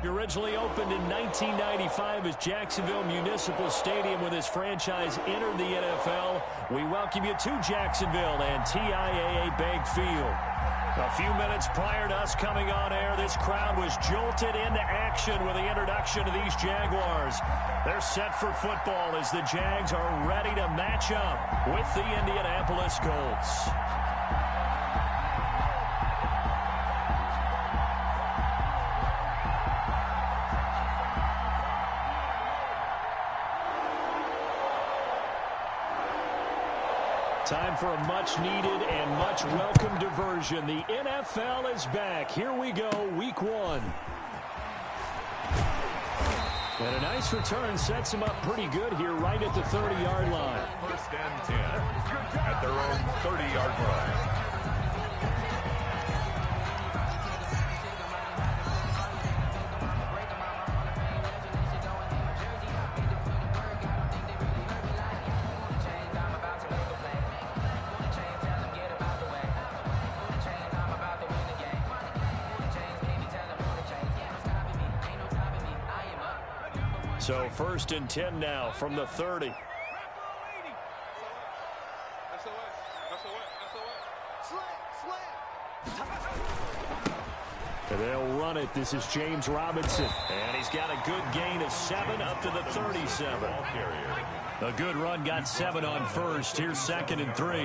Originally opened in 1995 as Jacksonville Municipal Stadium when this franchise entered the NFL. We welcome you to Jacksonville and TIAA Bank Field. A few minutes prior to us coming on air, this crowd was jolted into action with the introduction of these Jaguars. They're set for football as the Jags are ready to match up with the Indianapolis Colts. Time for a much-needed and much-welcome diversion. The NFL is back. Here we go, Week 1. And a nice return sets them up pretty good here right at the 30-yard line. First and 10 at their own 30-yard line. So first and 10 now from the 30. And they'll run it. This is James Robinson. And he's got a good gain of 7 up to the 37. A good run, got 7 on first. Here's 2nd and 3.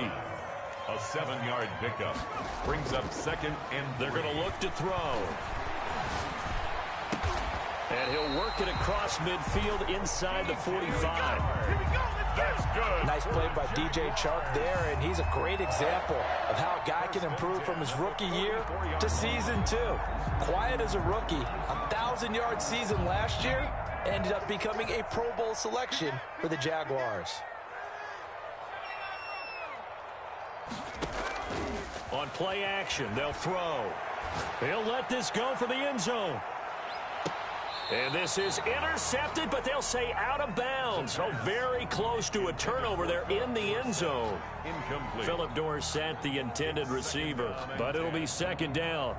A 7-yard pickup brings up 2nd and 3. They're going to look to throw. And he'll work it across midfield inside the 45. That's good. Nice play by DJ Chark there, and he's a great example of how a guy can improve from his rookie year to season 2. Quiet as a rookie, 1,000-yard season last year, ended up becoming a Pro Bowl selection for the Jaguars. On play action, they'll throw. They'll let this go for the end zone. And this is intercepted, but they'll say out of bounds. So very close to a turnover there in the end zone. Incomplete. Phillip Dorsett, the intended receiver, but it'll be 2nd down.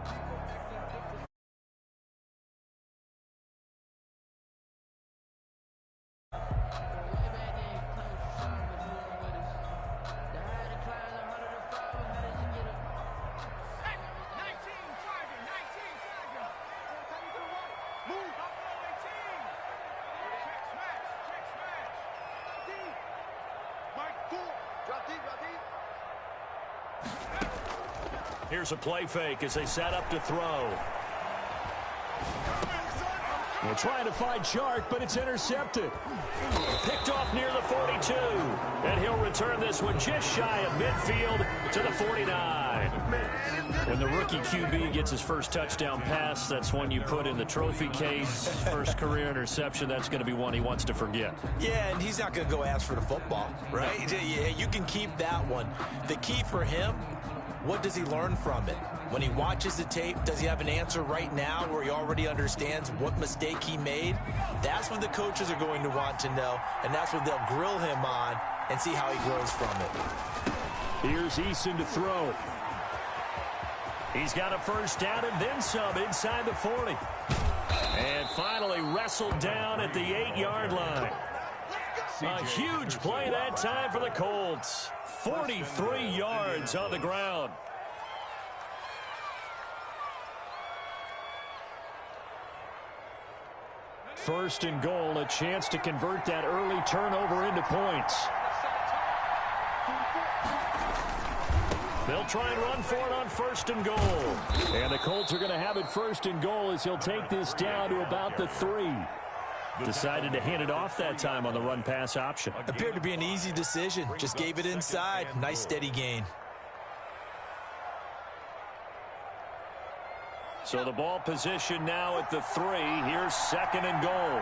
Here's a play fake as they set up to throw. They're trying to find Chark, but it's intercepted. Picked off near the 42. And he'll return this one just shy of midfield to the 49. When the rookie QB gets his first touchdown pass, that's one you put in the trophy case. First career interception, that's going to be one he wants to forget. Yeah, and he's not going to go ask for the football, right? Yeah, you can keep that one. The key for him, what does he learn from it? When he watches the tape, does he have an answer right now where he already understands what mistake he made? That's what the coaches are going to want to know, and that's what they'll grill him on and see how he grows from it. Here's Eason to throw. He's got a first down and then some inside the 40. And finally wrestled down at the 8-yard line. A huge play that time for the Colts. 43 yards on the ground. First and goal, a chance to convert that early turnover into points. They'll try and run for it on first and goal. And the Colts are going to have it first and goal as he'll take this down to about the 3. Decided to hand it off that time on the run-pass option. Appeared to be an easy decision. Just gave it inside. Nice steady gain. So the ball position now at the 3. Here's 2nd and goal.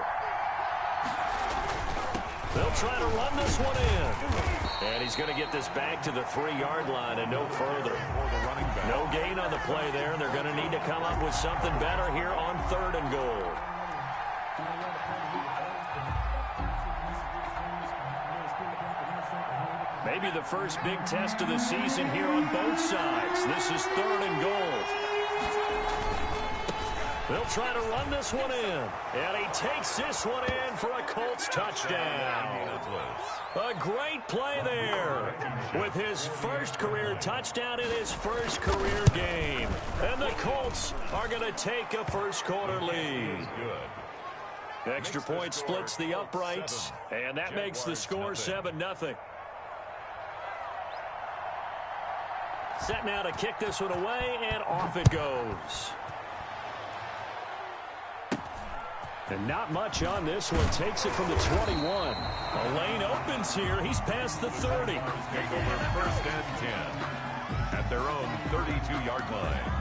They'll try to run this one in. And he's going to get this back to the 3-yard line and no further. No gain on the play there. They're going to need to come up with something better here on 3rd and goal. Maybe the first big test of the season here on both sides. This is 3rd and goal. They'll try to run this one in. And he takes this one in for a Colts touchdown. A great play there with his first career touchdown in his first career game. And the Colts are going to take a first-quarter lead. Extra point splits the uprights, and that makes the score 7-0. Set now to kick this one away, and off it goes. And not much on this one. Takes it from the 21. A lane opens here. He's past the 30. Take over 1st and 10 at their own 32-yard line.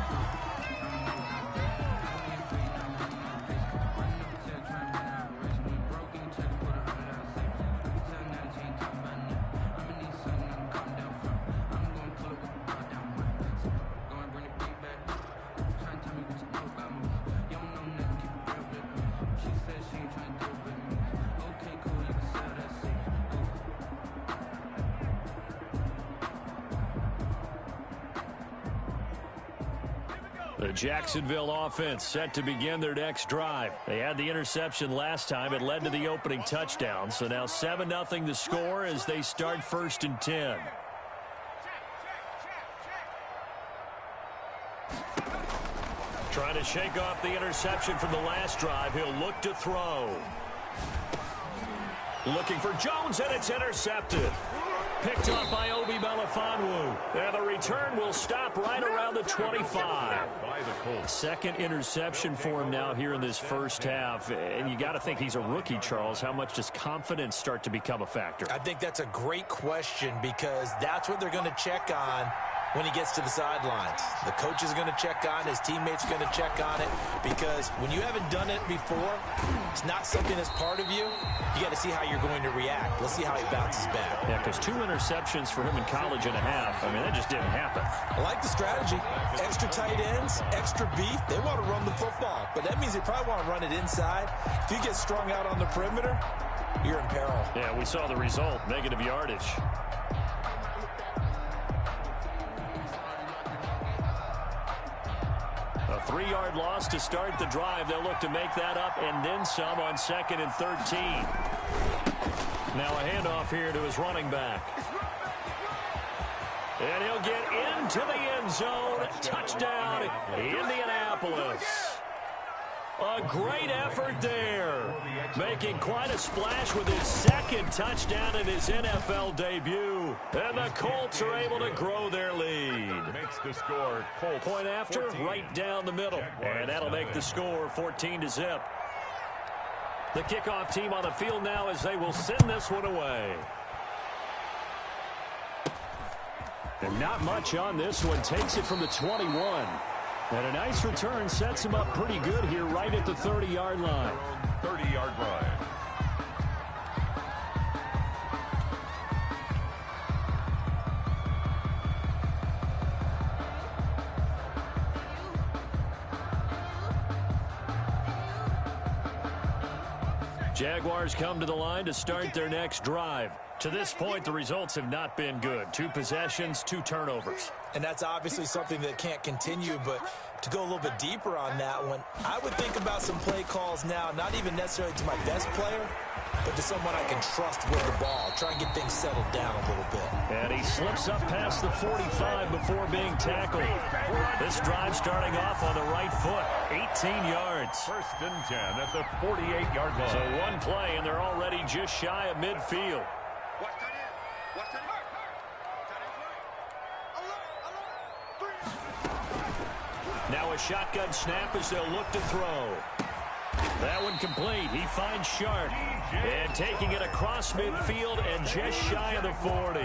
The Jacksonville offense set to begin their next drive. They had the interception last time. It led to the opening touchdown. So now 7-0 the score as they start 1st and 10. Trying to shake off the interception from the last drive. He'll look to throw. Looking for Jones, and it's intercepted. Picked up by Obi Melifonwu. And the return will stop right around the 25. Second interception for him now here in this first half. And you got to think he's a rookie, Charles. How much does confidence start to become a factor? I think that's a great question because that's what they're going to check on when he gets to the sidelines. The coach is going to check on, his teammates are going to check on it, because when you haven't done it before, it's not something that's part of you. You got to see how you're going to react. Let's see how he bounces back. Yeah, because 2 interceptions for him in college and a half. I mean, that just didn't happen. I like the strategy. Extra tight ends, extra beef. They want to run the football, but that means they probably want to run it inside. If you get strung out on the perimeter, you're in peril. Yeah, we saw the result, negative yardage. A 3-yard loss to start the drive. They'll look to make that up and then some on 2nd and 13. Now a handoff here to his running back. And he'll get into the end zone. Touchdown, Indianapolis. A great effort there. Making quite a splash with his 2nd touchdown in his NFL debut. And the Colts are able to grow their lead. Makes the score Colts Point after, 14. right down the middle. And that'll make the score 14-0. The kickoff team on the field now as they will send this one away. And not much on this one. Takes it from the 21. And a nice return sets him up pretty good here right at the 30-yard line. 30-yard line. Jaguars come to the line to start their next drive. To this point, the results have not been good. 2 possessions, 2 turnovers. And that's obviously something that can't continue, but to go a little bit deeper on that one, I would think about some play calls now, not even necessarily to my best player, but to someone I can trust with the ball. Try and get things settled down a little bit. And he slips up past the 45 before being tackled. This drive starting off on the right foot. 18 yards. 1st and 10 at the 48-yard line. So one play, and they're already just shy of midfield. Now a shotgun snap as they'll look to throw. That one complete. He finds Sharp. And taking it across midfield and just shy of the 40.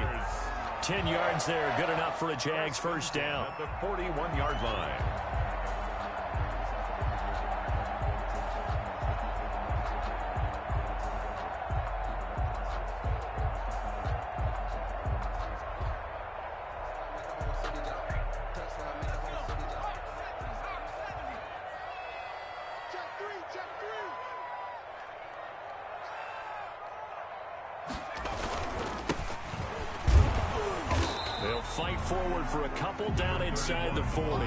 10 yards there. Good enough for a Jags first down. At the 41-yard line. They'll fight forward for a couple down inside the 40.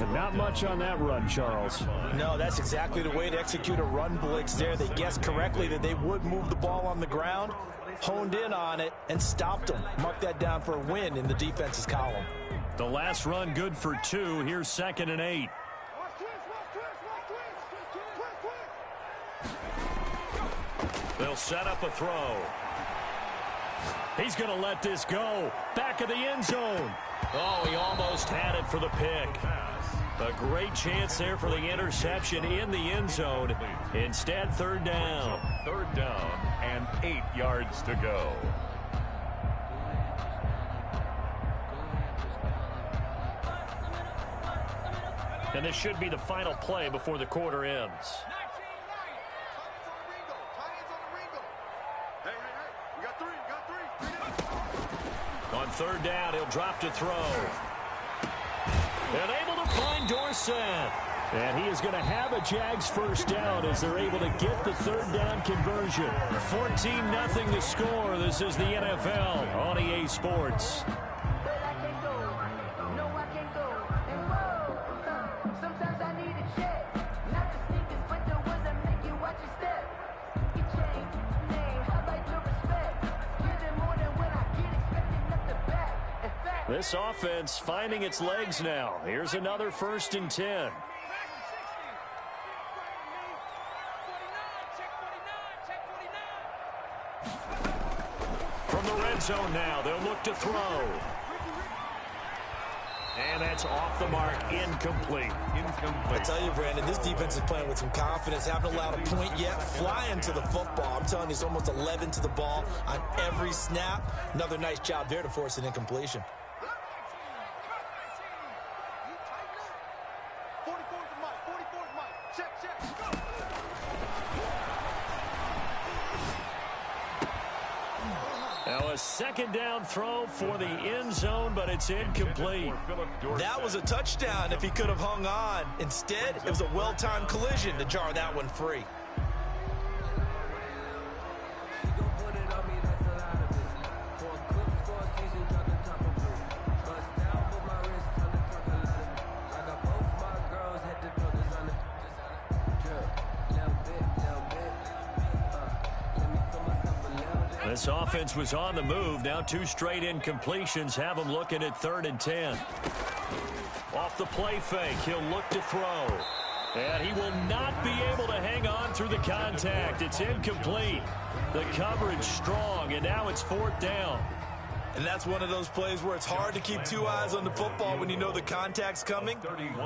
And not much on that run, Charles. No, that's exactly the way to execute a run blitz there. They guessed correctly that they would move the ball on the ground, honed in on it, and stopped them. Mark that down for a win in the defense's column. The last run good for 2. Here's 2nd and 8. They'll set up a throw. He's going to let this go. Back of the end zone. Oh, he almost had it for the pick. A great chance there for the interception in the end zone. Instead, 3rd down. 3rd down and 8 yards to go. And this should be the final play before the quarter ends. On 3rd down, he'll drop to throw. And able to find Dorsett. And he is going to have a Jags 1st down as they're able to get the 3rd down conversion. 14-0 to score. This is the NFL on EA Sports. This offense finding its legs now. Here's another 1st and 10. From the red zone now, they'll look to throw. And that's off the mark, incomplete. I tell you, Brandon, this defense is playing with some confidence. Haven't allowed a point yet. Flying to the football. I'm telling you, it's almost 11 to the ball on every snap. Another nice job there to force an incompletion. Now a 2nd down throw for the end zone, but it's incomplete. That was a touchdown if he could have hung on. Instead, it was a well-timed collision to jar that one free. This offense was on the move. Now 2 straight incompletions have them looking at 3rd and 10. Off the play fake, he'll look to throw. And he will not be able to hang on through the contact. It's incomplete. The coverage strong, and now it's 4th down. And that's one of those plays where it's hard to keep 2 eyes on the football when you know the contact's coming,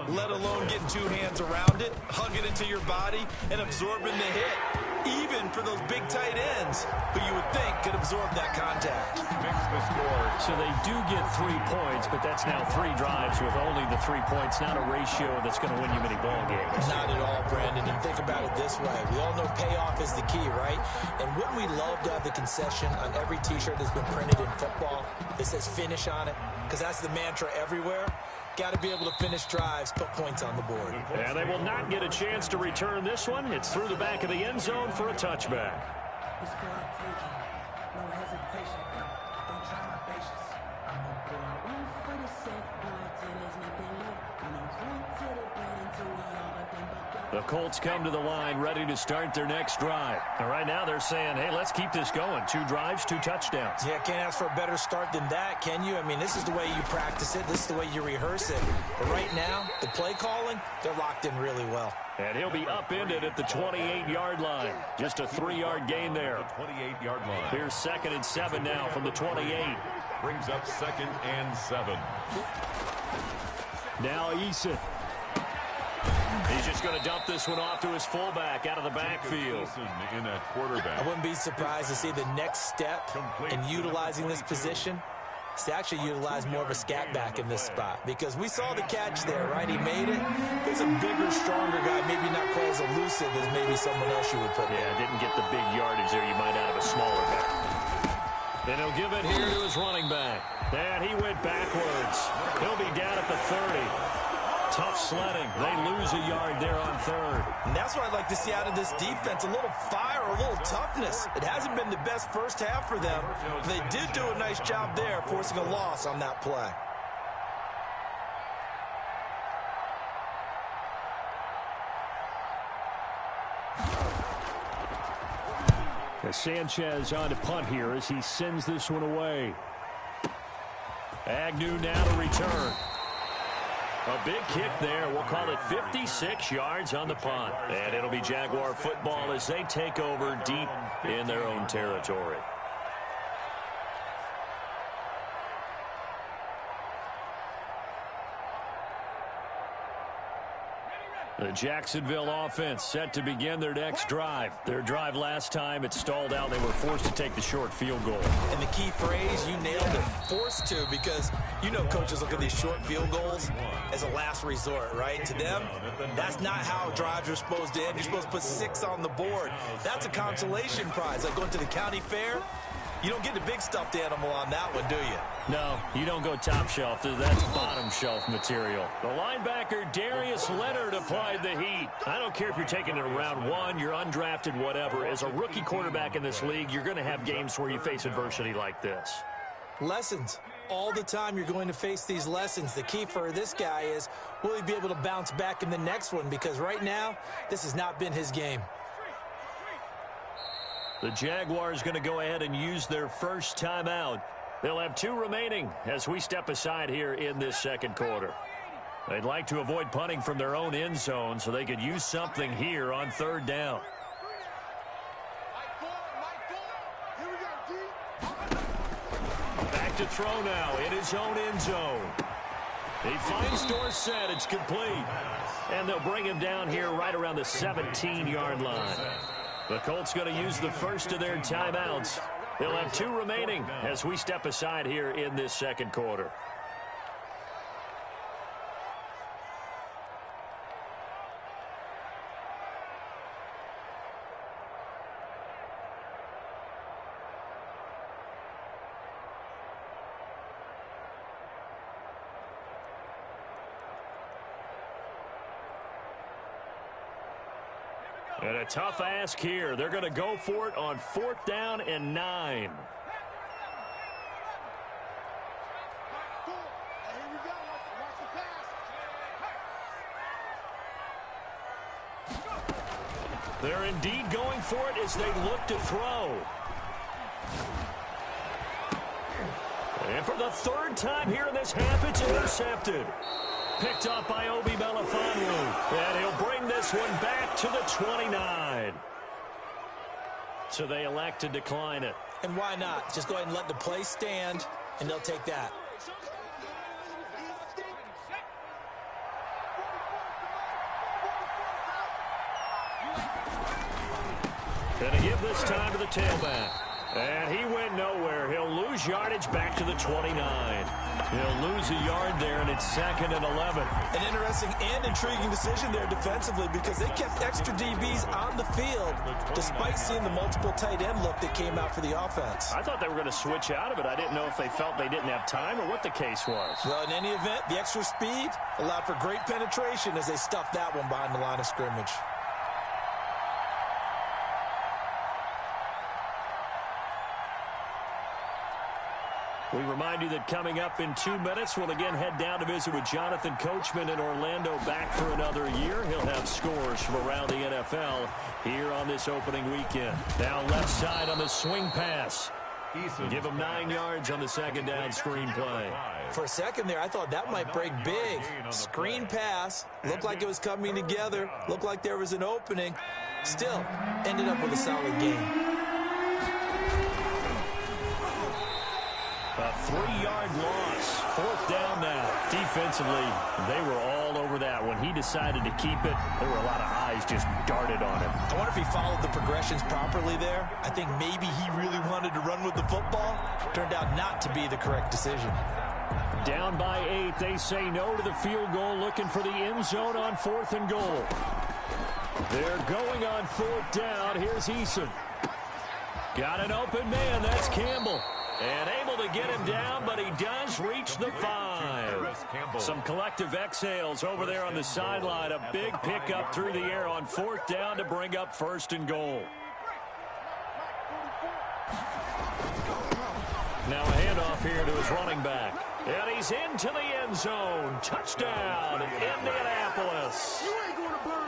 let alone getting 2 hands around it, hugging it to your body, and absorbing the hit. Even for those big tight ends who you would think could absorb that contact. Mix the score. So they do get 3 points, but that's now 3 drives with only the 3 points. Not a ratio that's going to win you many ball games. Not at all, Brandon. And think about it this way. We all know payoff is the key, right? And wouldn't we love to have the concession on every T-shirt that's been printed in football that says finish on it? Because that's the mantra everywhere. Got to be able to finish drives, put points on the board. And they will not get a chance to return this one. It's through the back of the end zone for a touchback. The Colts come to the line ready to start their next drive. And right now they're saying, hey, let's keep this going. 2 drives, 2 touchdowns. Yeah, can't ask for a better start than that, can you? I mean, this is the way you practice it. This is the way you rehearse it. But right now, the play calling, they're locked in really well. And he'll be upended at the 28-yard line. Just a 3-yard gain there. 28-yard line. Here's 2nd and 7 now from the 28. Brings up 2nd and 7. Now Eason. He's just going to dump this one off to his fullback out of the backfield. In at quarterback. I wouldn't be surprised to see the next step in utilizing this position is to actually utilize more of a scat back in this spot. Because we saw the catch there, right? He made it. He's a bigger, stronger guy, maybe not quite as elusive as maybe someone else you would put there. Didn't get the big yardage there you might out of a smaller back. Then he'll give it here to his running back. And he went backwards. He'll be down at the 30. Tough sledding. They lose a yard there on 3rd. And that's what I'd like to see out of this defense. A little fire, a little toughness. It hasn't been the best first half for them. But they did do a nice job there, forcing a loss on that play. Sanchez on to punt here as he sends this one away. Agnew now to return. A big kick there. We'll call it 56 yards on the punt. And it'll be Jaguar football as they take over deep in their own territory. The Jacksonville offense set to begin their next drive. Their drive last time, it stalled out. They were forced to take the short field goal. And the key phrase, you nailed it, forced to, because you know coaches look at these short field goals as a last resort, right? To them, that's not how drives are supposed to end. You're supposed to put 6 on the board. That's a consolation prize. Like going to the county fair, you don't get the big stuffed animal on that one, do you? No, you don't go top shelf. That's bottom shelf material. The linebacker, Darius Leonard, applied the heat. I don't care if you're taking it in round 1, you're undrafted, whatever. As a rookie quarterback in this league, you're going to have games where you face adversity like this. Lessons. All the time you're going to face these lessons. The key for this guy is, will he be able to bounce back in the next one? Because right now, this has not been his game. The Jaguars going to go ahead and use their first timeout. They'll have 2 remaining as we step aside here in this second quarter. They'd like to avoid punting from their own end zone so they could use something here on 3rd down. Back to throw now in his own end zone. He finds Dorsett. It's complete. And they'll bring him down here right around the 17-yard line. The Colts going to use the first of their timeouts. They'll have 2 remaining as we step aside here in this second quarter. And a tough ask here. They're going to go for it on 4th down and 9. They're indeed going for it as they look to throw. And for the 3rd time here in this half, it's intercepted. Picked up by Obi Melifonwu. And he'll bring this one back to the 29. So they elect to decline it. And why not? Just go ahead and let the play stand, and they'll take that. Gonna give this time to the tailback. And he went nowhere. He'll lose yardage back to the 29. He'll lose a yard there, and it's 2nd and 11. An interesting and intriguing decision there defensively because they kept extra DBs on the field despite seeing the multiple tight end look that came out for the offense. I thought they were going to switch out of it. I didn't know if they felt they didn't have time or what the case was. Well, in any event, the extra speed allowed for great penetration as they stuffed that one behind the line of scrimmage. We remind you that coming up in 2 minutes, we'll again head down to visit with Jonathan Coachman in Orlando, back for another year. He'll have scores from around the NFL here on this opening weekend. Now left side on the swing pass. Give him 9 yards on the 2nd down screen play. For a second there, I thought that might break big. Screen pass. Looked like it was coming together. Looked like there was an opening. Still, ended up with a solid game. A 3-yard loss. 4th down now. Defensively, they were all over that. When he decided to keep it, there were a lot of eyes just darted on him. I wonder if he followed the progressions properly there. I think maybe he really wanted to run with the football. Turned out not to be the correct decision. Down by 8. They say no to the field goal, looking for the end zone on 4th and goal. They're going on 4th down. Here's Eason. Got an open man. That's Campbell. And able to get him down, but he does reach the 5. Some collective exhales over there on the sideline. A big pickup through the air on 4th down to bring up 1st and goal. Now a handoff here to his running back. And he's into the end zone. Touchdown, Indianapolis.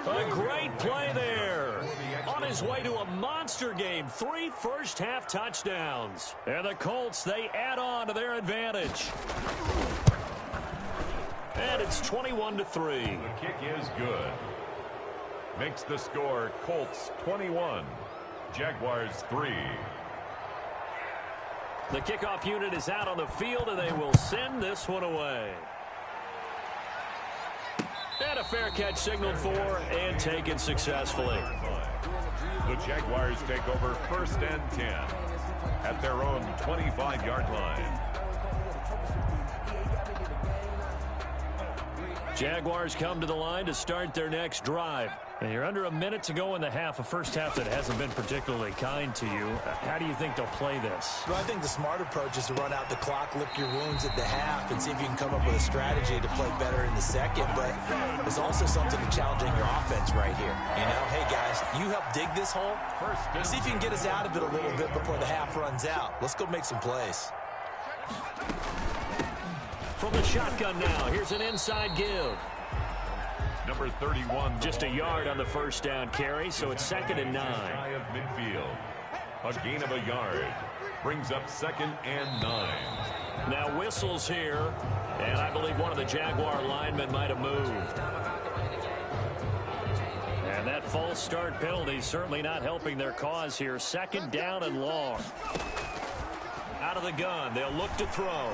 A great play there. On his way to a monster game. 3 first-half touchdowns. And the Colts, they add on to their advantage. And it's 21-3. The kick is good. Makes the score Colts 21, Jaguars 3. The kickoff unit is out on the field, and they will send this one away. And a fair catch signaled for and taken successfully. The Jaguars take over 1st and 10 at their own 25-yard line. Jaguars come to the line to start their next drive. And you're under a minute to go in the half, a first half that hasn't been particularly kind to you. How do you think they'll play this? Well, I think the smart approach is to run out the clock, lick your wounds at the half, and see if you can come up with a strategy to play better in the second. But there's also something to challenging your offense right here. You know, hey, guys, you help dig this hole. See if you can get us out of it a little bit before the half runs out. Let's go make some plays. From the shotgun now, here's an inside give. Number 31. Just a yard on the first down carry, so it's 2nd and 9. Shy of midfield. A gain of a yard. Brings up 2nd and 9. Now whistles here, and I believe one of the Jaguar linemen might have moved. And that false start penalty certainly not helping their cause here. 2nd down and long. Out of the gun, they'll look to throw.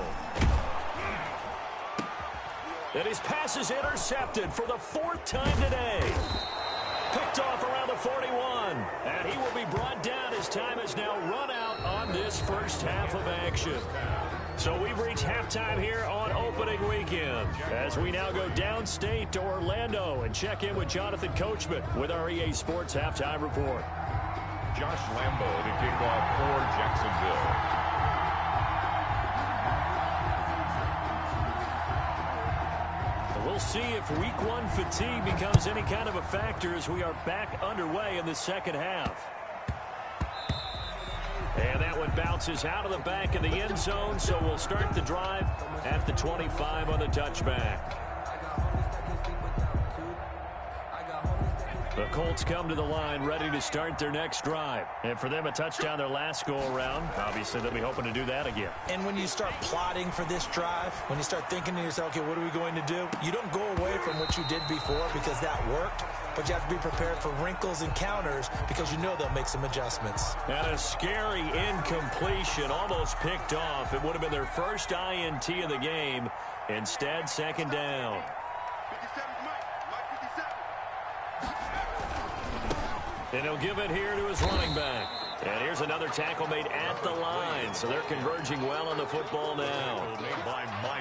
And his pass is intercepted for the 4th time today. Picked off around the 41. And he will be brought down. His time is now run out on this first half of action. So we've reached halftime here on opening weekend. As we now go downstate to Orlando and check in with Jonathan Coachman with our EA Sports Halftime Report. Josh Lambo to kick off for Jacksonville. We'll see if week 1 fatigue becomes any kind of a factor as we are back underway in the second half. And that one bounces out of the back of the end zone, so we'll start the drive at the 25 on the touchback. The Colts come to the line ready to start their next drive. And for them, a touchdown their last go-around. Obviously, they'll be hoping to do that again. And when you start plotting for this drive, when you start thinking to yourself, okay, what are we going to do? You don't go away from what you did before because that worked, but you have to be prepared for wrinkles and counters because you know they'll make some adjustments. And a scary incompletion, almost picked off. It would have been their first INT of the game. Instead, 2nd down. And he'll give it here to his running back. And here's another tackle made at the line. So they're converging well on the football now.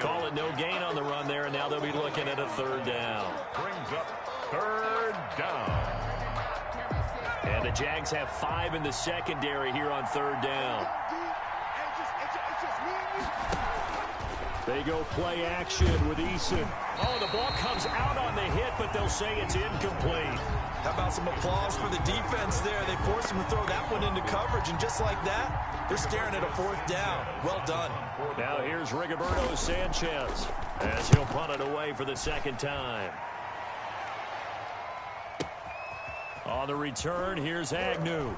Call it no gain on the run there, and now they'll be looking at a 3rd down. Brings up 3rd down. And the Jags have 5 in the secondary here on 3rd down. They go play action with Eason. Oh, the ball comes out on the hit, but they'll say it's incomplete. How about some applause for the defense there? They forced him to throw that one into coverage, and just like that, they're staring at a 4th down. Well done. Now here's Rigoberto Sanchez as he'll punt it away for the 2nd time. On the return, here's Agnew.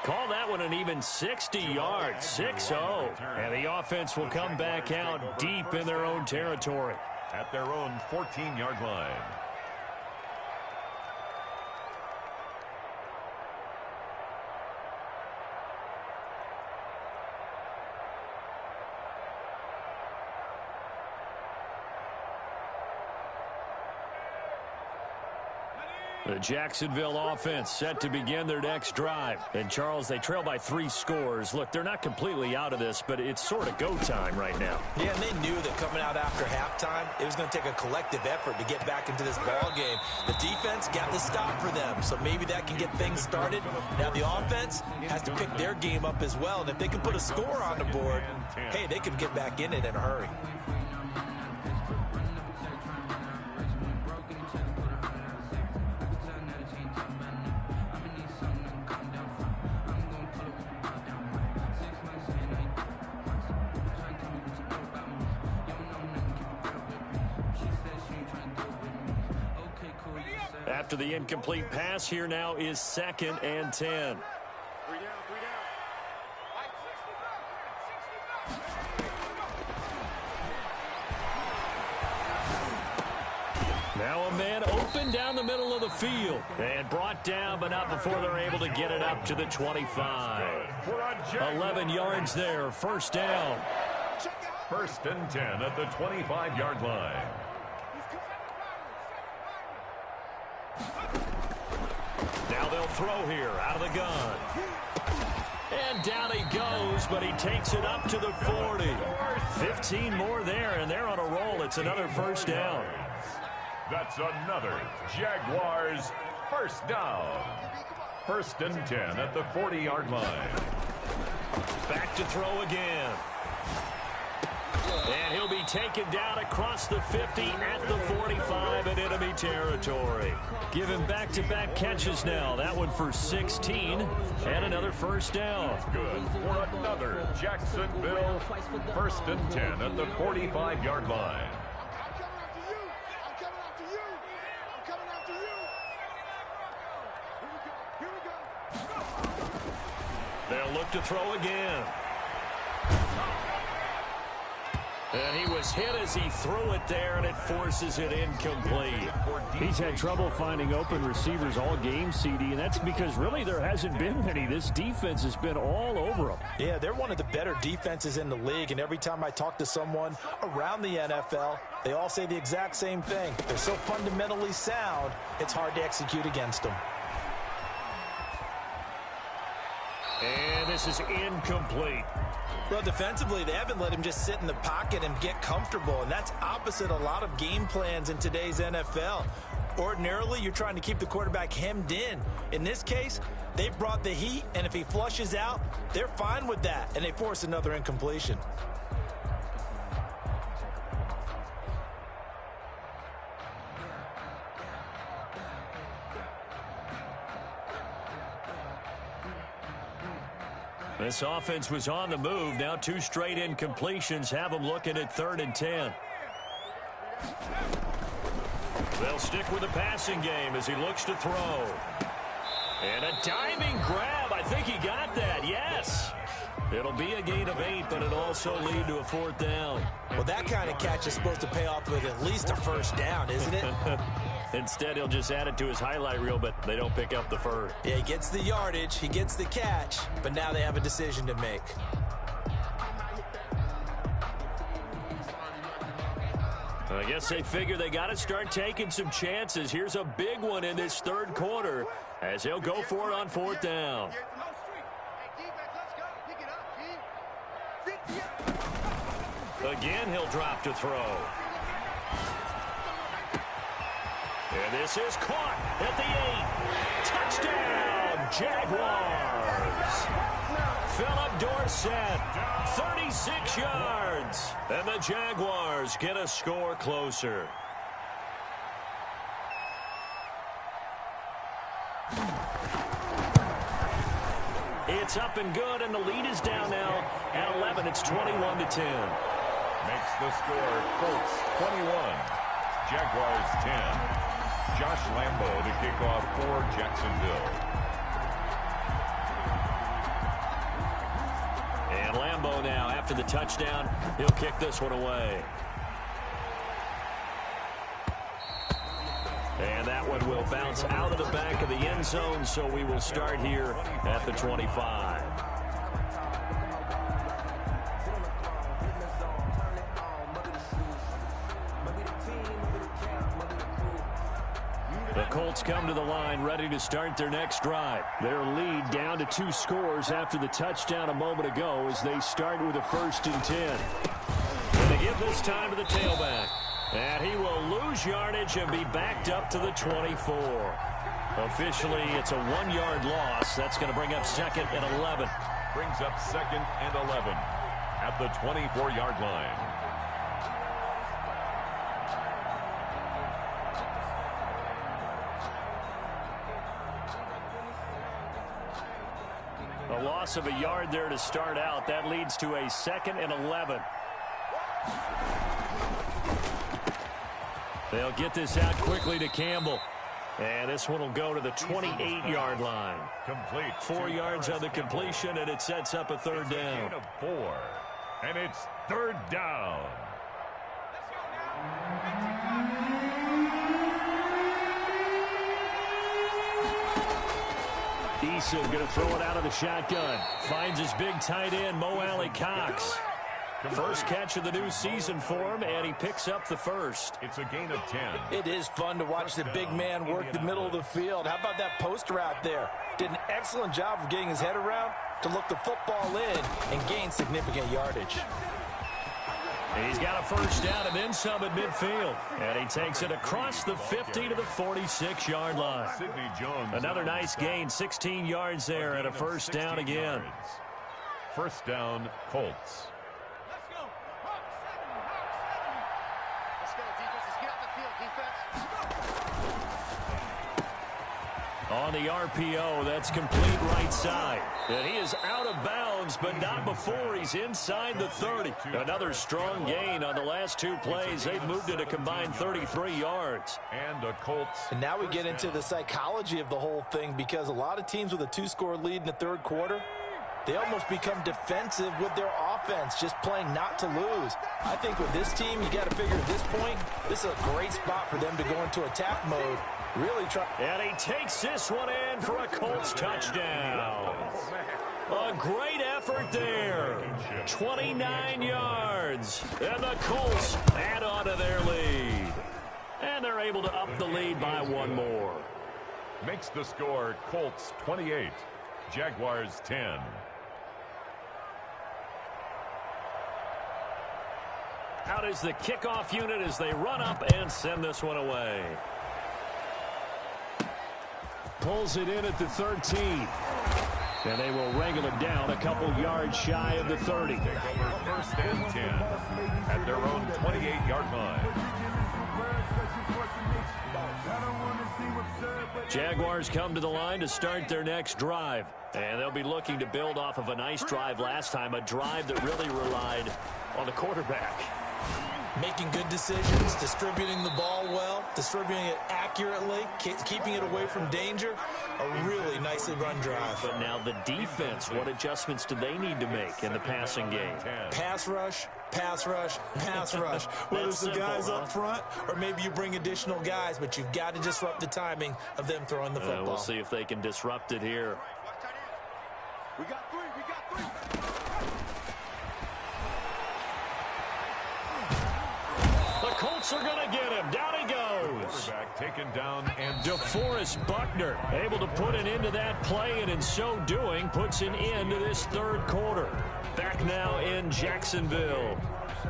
Call that one an even 60 yards, 6-0. And the offense will come back out deep in their own territory. At their own 14-yard line. The Jacksonville offense set to begin their next drive. And, Charles, they trail by 3 scores. Look, they're not completely out of this, but it's sort of go time right now. Yeah, and they knew that coming out after halftime, it was going to take a collective effort to get back into this ball game. The defense got the stop for them, so maybe that can get things started. Now the offense has to pick their game up as well, and if they can put a score on the board, hey, they can get back in it in a hurry. After the incomplete pass, here now is 2nd and 10. Now a man open down the middle of the field. And brought down, but not before they're able to get it up to the 25. 11 yards there, first down. 1st and 10 at the 25-yard line. Now they'll throw here out of the gun. And down he goes, but he takes it up to the 40. 15 more there, and they're on a roll. It's another first down. That's another Jaguars first down. 1st and 10 at the 40-yard line. Back to throw again. And he'll be taken down across the 50 at the 45 in enemy territory. Give him back-to-back catches now. That one for 16 and another first down. Good for another Jacksonville 1st and 10 at the 45-yard line. They'll look to throw again. And he was hit as he threw it there, and it forces it incomplete. He's had trouble finding open receivers all game, CD, and that's because really there hasn't been many. This defense has been all over them. Yeah, they're one of the better defenses in the league, and every time I talk to someone around the NFL, they all say the exact same thing. They're so fundamentally sound, it's hard to execute against them. And this is incomplete. Well, defensively, they haven't let him just sit in the pocket and get comfortable, and that's opposite a lot of game plans in today's NFL. Ordinarily, you're trying to keep the quarterback hemmed in. In this case, they brought the heat, and if he flushes out, they're fine with that, and they force another incompletion. This offense was on the move. Now 2 straight incompletions have them looking at 3rd and 10. They'll stick with the passing game as he looks to throw. And a diving grab. I think he got that. Yes. It'll be a gain of 8, but it'll also lead to a 4th down. Well, that kind of catch is supposed to pay off with at least a first down, isn't it? Instead, he'll just add it to his highlight reel, but they don't pick up the first. Yeah, he gets the yardage, he gets the catch, but now they have a decision to make. I guess they figure they got to start taking some chances. Here's a big one in this 3rd quarter as they'll go for it on 4th down. Again, he'll drop to throw. And this is caught at the 8. Touchdown, Jaguars. Philip Dorsett, 36 yards. And the Jaguars get a score closer. It's up and good, and the lead is down now at 11. It's 21-10. Makes the score Colts 21, Jaguars 10. Josh Lambo to kick off for Jacksonville. And Lambo now, after the touchdown, he'll kick this one away. And that one will bounce out of the back of the end zone, so we will start here at the 25. The Colts come to the line ready to start their next drive. Their lead down to 2 scores after the touchdown a moment ago as they start with a 1st and 10. And they give this time to the tailback. And he will lose yardage and be backed up to the 24. Officially, it's a 1-yard loss. That's going to bring up 2nd and 11. Brings up 2nd and 11 at the 24-yard line. A loss of a yard there to start out. That leads to a 2nd and 11. They'll get this out quickly to Campbell. And this one will go to the 28-yard line. Complete. 4 yards on the completion, and it sets up a third down. Gain of 4. And it's third down. Eason going to throw it out of the shotgun. Finds his big tight end, Mo Alley-Cox. First catch of the new season for him, and he picks up the first. It's a gain of 10. It is fun to watch the big man work the middle of the field. How about that poster out there? Did an excellent job of getting his head around to look the football in and gain significant yardage. He's got a first down and then some at midfield. And he takes it across the 50 to the 46-yard line. Sidney Jones. Another nice gain, 16 yards there, and a first down again. First down, Colts. On the RPO, that's complete right side. And he is out of bounds, but not before he's inside the 30. Another strong gain on the last 2 plays. They've moved it a combined 33 yards. And a Colts. And now we get into the psychology of the whole thing, because a lot of teams with a 2-score lead in the third quarter, they almost become defensive with their offense, just playing not to lose. I think with this team, you got to figure at this point, this is a great spot for them to go into attack mode. Really try. And he takes this one in for a Colts touchdown. A great effort there. 29 yards. And the Colts add on to their lead. And they're able to up the lead by 1 more. Makes the score Colts 28, Jaguars 10. Out is the kickoff unit as they run up and send this one away. Pulls it in at the 13. And they will wrangle it down a couple yards shy of the 30. Take over first and 10 at their own 28-yard line. Jaguars come to the line to start their next drive. And they'll be looking to build off of a nice drive last time, a drive that really relied on the quarterback. Making good decisions, distributing the ball well, distributing it accurately, keeping it away from danger. A really nicely run drive. But now the defense, what adjustments do they need to make in the passing game? Pass rush, pass rush, pass rush. Whether it's the guys up front or maybe you bring additional guys, but you've got to disrupt the timing of them throwing the football. We'll see if they can disrupt it here. We got 3, we got 3. The Colts are going to get him. Down he goes. Quarterback taken down, and DeForest Buckner able to put an end to that play, and in so doing puts an end to this third quarter. Back now in Jacksonville.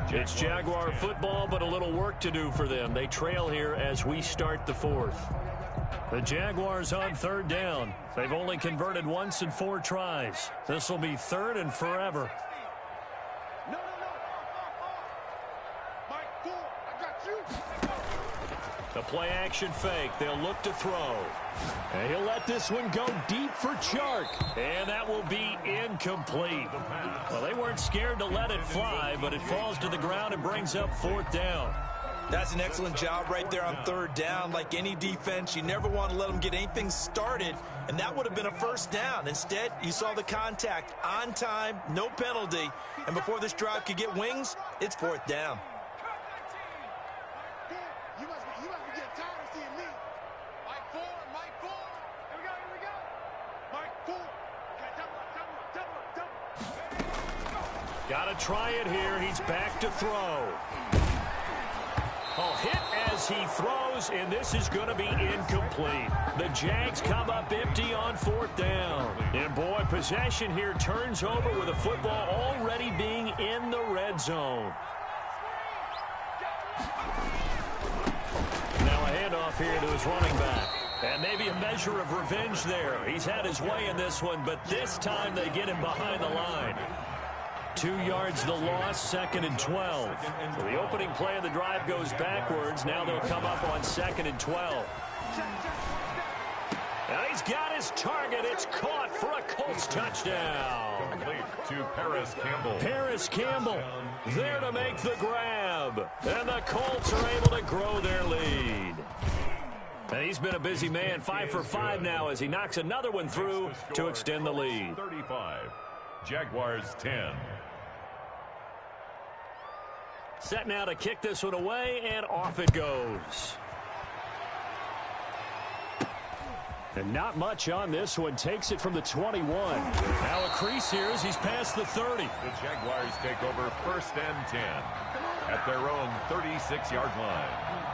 It's Jaguar football, but a little work to do for them. They trail here as we start the fourth. The Jaguars on third down. They've only converted once in 4 tries. This will be third and forever. The play action fake. They'll look to throw. And he'll let this one go deep for Chark. And that will be incomplete. Well, they weren't scared to let it fly, but it falls to the ground and brings up 4th down. That's an excellent job right there on third down. Like any defense, you never want to let them get anything started, and that would have been a first down. Instead, you saw the contact on time, no penalty, and before this drive could get wings, it's 4th down. You must be getting tired of seeing me. Mike 4, Mike 4. Here we go. Mike 4. Okay, double. Got to try it here. He's back to throw. Oh, hit as he throws, and this is going to be incomplete. The Jags come up empty on 4th down. And, boy, possession here turns over with the football already being in the red zone. Now a handoff here to his running back. And maybe a measure of revenge there. He's had his way in this one, but this time they get him behind the line. 2 yards the loss, 2nd and 12. So the opening play of the drive goes backwards. Now they'll come up on 2nd and 12. And he's got his target. It's caught for a Colts touchdown. complete to Paris Campbell. Paris Campbell there to make the grab. And the Colts are able to grow their lead. And he's been a busy man, 5 for 5 now as he knocks another one through to extend the lead. 35. Jaguars 10. Set now to kick this one away, and off it goes. And not much on this one. Takes it from the 21. Now a crease here as he's past the 30. The Jaguars take over 1st and 10 at their own 36-yard line.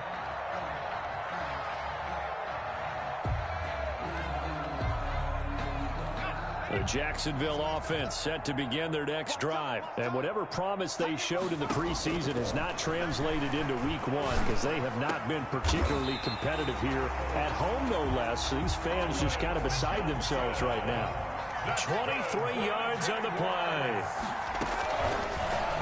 The Jacksonville offense set to begin their next drive. And whatever promise they showed in the preseason has not translated into week 1 because they have not been particularly competitive here at home, no less. These fans just kind of beside themselves right now. 23 yards on the play.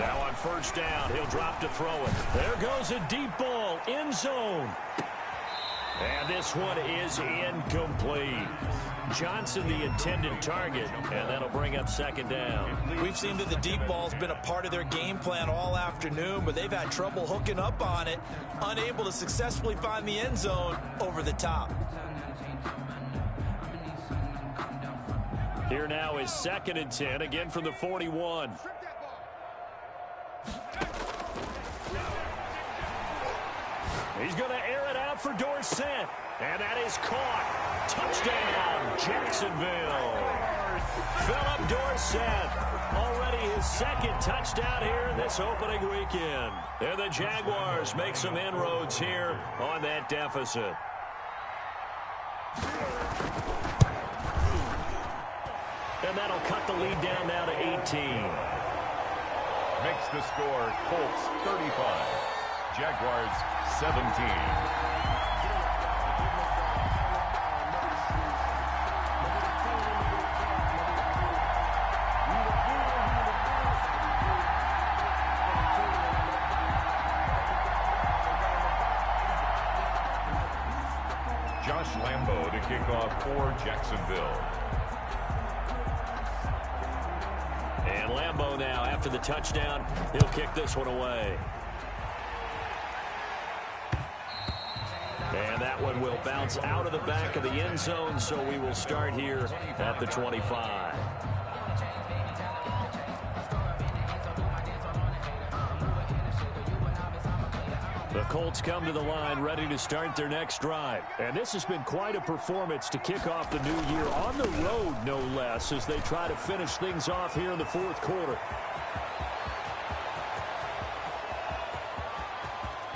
Now on 1st down, he'll drop to throw it. There goes a deep ball, end zone. And this one is incomplete. Johnson the intended target, and that'll bring up 2nd down. We've seen that the deep ball's been a part of their game plan all afternoon, but they've had trouble hooking up on it, unable to successfully find the end zone over the top. Here now is 2nd and 10, again from the 41. He's going to air it out for Dorsett, and that is caught. Touchdown, Jacksonville. Philip Dorsett, already his 2nd touchdown here in this opening weekend. And the Jaguars make some inroads here on that deficit. And that'll cut the lead down now to 18. Makes the score Colts 35. Jaguars 17. Josh Lambo to kick off for Jacksonville. And Lambo now, after the touchdown, he'll kick this one away. And that one will bounce out of the back of the end zone, so we will start here at the 25. The Colts come to the line ready to start their next drive. And this has been quite a performance to kick off the new year on the road, no less, as they try to finish things off here in the 4th quarter.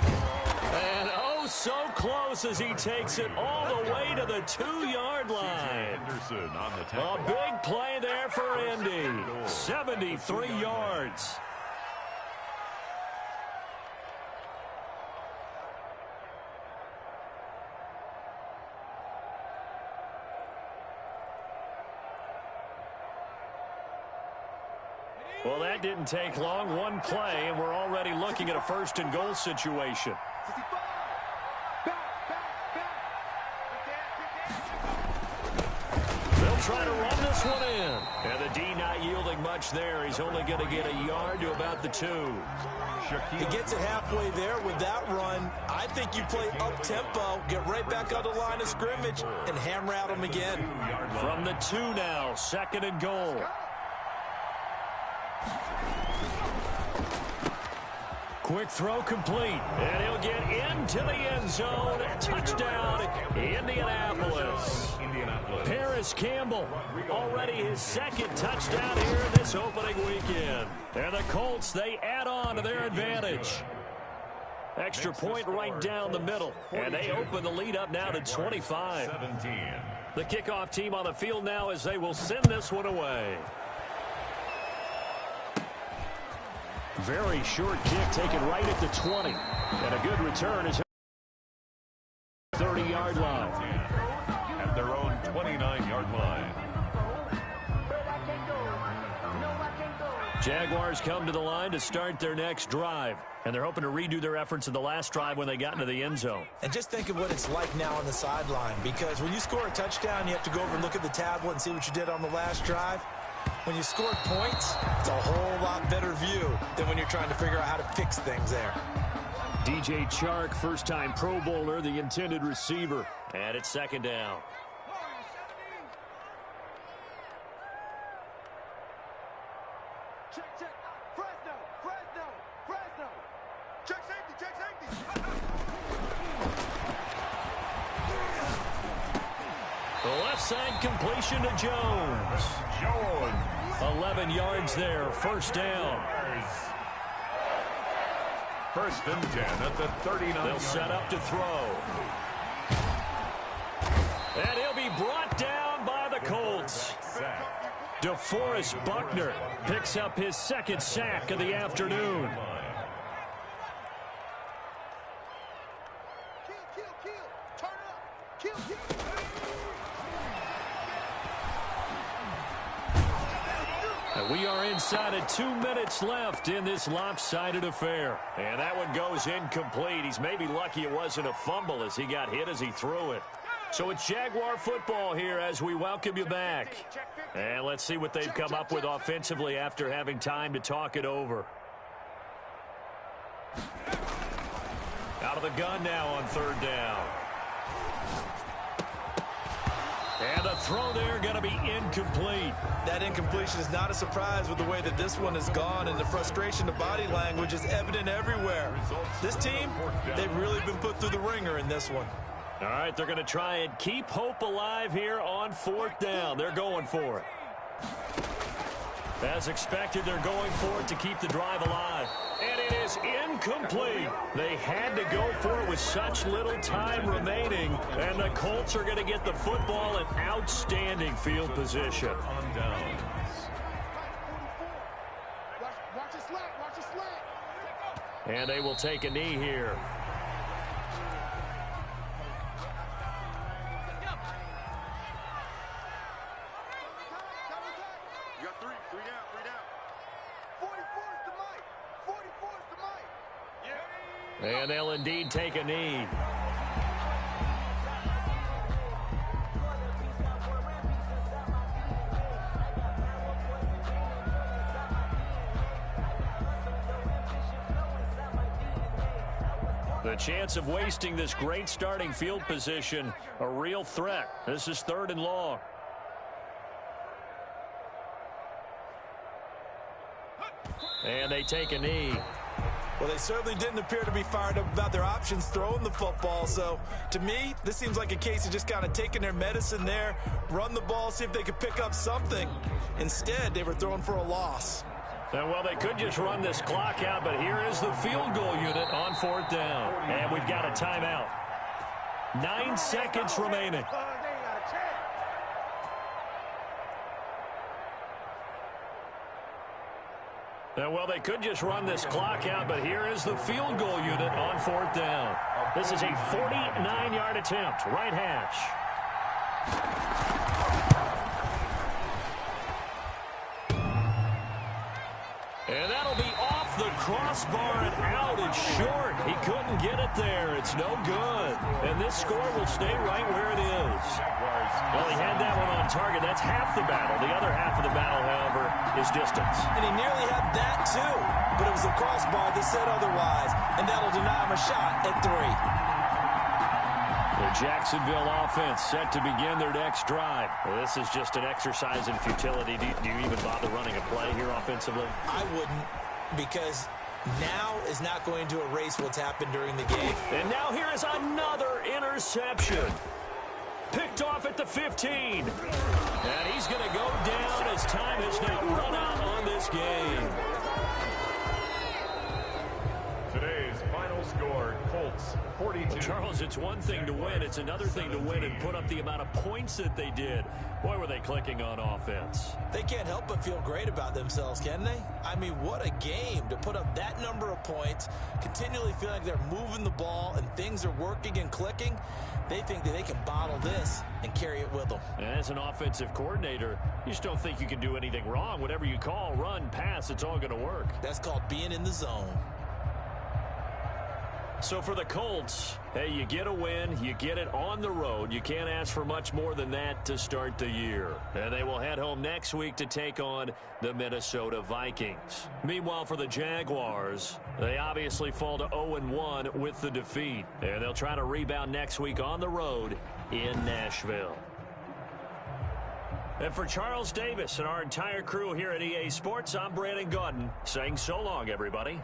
And oh, so close as he takes it all the way to the 2-yard line. Anderson on the tackle. A big play there for Indy. 73 yards. Well, that didn't take long. One play, and we're already looking at a 1st and goal situation. They'll try to run this one in. And the D not yielding much there. He's only going to get a yard to about the 2. He gets it halfway there with that run. I think you play up-tempo, get right back on the line of scrimmage, and hammer out him again. From the 2 now, 2nd and goal. Quick throw complete, and he'll get into the end zone. Touchdown, Indianapolis. Paris Campbell, already his 2nd touchdown here in this opening weekend. And the Colts, they add on to their advantage. Extra point right down the middle, and they open the lead up now to 25. 17. The kickoff team on the field now as they will send this one away. Very short kick taken right at the 20. And a good return is 30-yard line. At their own 29-yard line. Jaguars come to the line to start their next drive. And they're hoping to redo their efforts in the last drive when they got into the end zone. And just think of what it's like now on the sideline, because when you score a touchdown, you have to go over and look at the tablet and see what you did on the last drive. When you scored points, it's a whole lot better view than when you're trying to figure out how to fix things there. DJ Chark, first-time Pro Bowler, the intended receiver. And it's second down. Check, check. Fresno, Fresno, Fresno. Check safety, check safety. The left side completion to Jones. 11 yards there, first down. First and 10 at the 39. They'll set up to throw. And he'll be brought down by the Colts. DeForest Buckner picks up his second sack of the afternoon. Kill, turn up, kill. And we are inside of 2 minutes left in this lopsided affair. And that one goes incomplete. He's maybe lucky it wasn't a fumble as he got hit as he threw it. So it's Jaguar football here as we welcome you back. And let's see what they've come up with offensively after having time to talk it over. Out of the gun now on third down. And the throw there going to be incomplete. That incompletion is not a surprise with the way that this one has gone, and the frustration, the body language is evident everywhere. This team, they've really been put through the ringer in this one. All right, they're going to try and keep hope alive here on fourth down. They're going for it. As expected, they're going for it to keep the drive alive. And it is incomplete. They had to go for it with such little time remaining. And the Colts are going to get the football in outstanding field position. On downs. Watch it slant. And they will take a knee here. You got three down. 44's the mic. 44's the mic. Yeah. And they'll indeed take a knee. The chance of wasting this great starting field position, a real threat. This is third and long. And they take a knee. Well, they certainly didn't appear to be fired up about their options throwing the football. So, to me, this seems like a case of just kind of taking their medicine there, run the ball, see if they could pick up something. Instead, they were throwing for a loss. And, well, they could just run this clock out, but here is the field goal unit on fourth down. And we've got a timeout. 9 seconds remaining. Well, they could just run this clock out, but here is the field goal unit on fourth down. This is a 49-yard attempt, right hash. And that'll be off the crossbar and out. It's short. He couldn't get it there. It's no good. And this score will stay right where it is. Well, he had that one on target. That's half the battle. The other half of the battle, however, is distance. And he nearly had that, too. But it was the crossbar that said otherwise. And that'll deny him a shot at 3. The Jacksonville offense set to begin their next drive. Well, this is just an exercise in futility. Do you even bother running a play here offensively? I wouldn't, because now is not going to erase what's happened during the game. And now here is another interception. Picked off at the 15. And he's going to go down as time has now run out on this game. Today's final score, Colts 42. Well, Charles, it's one thing to win. It's another thing to win and put up the amount of points that they did. Boy, were they clicking on offense. They can't help but feel great about themselves, can they? I mean, what a game to put up that number of points, continually feeling like they're moving the ball and things are working and clicking. They think that they can bottle this and carry it with them. And as an offensive coordinator, you just don't think you can do anything wrong. Whatever you call, run, pass, it's all going to work. That's called being in the zone. So for the Colts, hey, you get a win, you get it on the road. You can't ask for much more than that to start the year. And they will head home next week to take on the Minnesota Vikings. Meanwhile, for the Jaguars, they obviously fall to 0-1 with the defeat. And they'll try to rebound next week on the road in Nashville. And for Charles Davis and our entire crew here at EA Sports, I'm Brandon Gaudin saying so long, everybody.